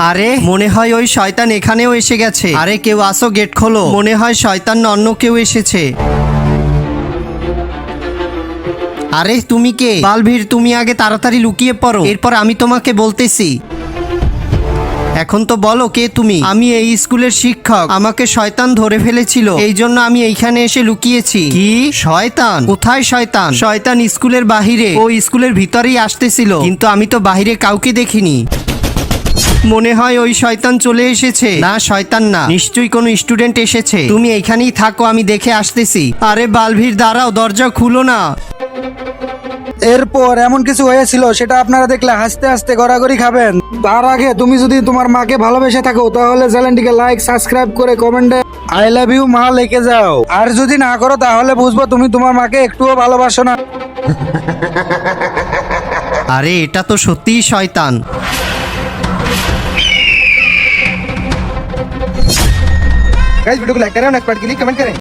আরে মনে হয় ওই শয়তান এখানেও এসে গেছে। আরে কেউ আসো, গেট খোলো। মনে হয় শয়তান না অন্য কেউ এসেছে। আরে তুমি কে? বালভীর, তুমি আগে তাড়াতাড়ি লুকিয়ে পড়ো, এরপর আমি তোমাকে বলতেছি। এখন তো বলো কে তুমি? আমি এই স্কুলের শিক্ষক। আমাকে শয়তান ধরে ফেলেছিল, এই জন্য আমি এইখানে এসে লুকিয়েছি। কি শয়তান? কোথায় শয়তান? শয়তান স্কুলের বাহিরে। ও স্কুলের ভিতরেই আসতেছিল, কিন্তু আমি তো বাহিরে কাউকে দেখিনি। মনে হয় ওই শয়তান চলে এসেছে। না, শয়তান না, নিশ্চয়ই কোনো স্টুডেন্ট এসেছে। তুমি এইখানেই থাকো, আমি দেখে আসতেছি। আরে বালভীর দাঁড়াও, দরজা খুলো না। এরপর এমন কিছু হয়েছিল সেটা আপনারা দেখলে হাসতে হাসতে গড়াগড়ি খাবেন। তার আগে তুমি যদি তোমার মাকে ভালোবেসে থাকো তাহলে চ্যানেলটিকে লাইক, সাবস্ক্রাইব করে কমেন্টে আই লাভ ইউ মা লিখে যাও। আর যদি না করো তাহলে বুঝবো তুমি তোমার মাকে একটুও ভালোবাসো না। আরে এটা তো সত্যিই শয়তান। गाइस वीडियो को लाइक करें और नेक्स्ट पार्ट के लिए कमेंट करें।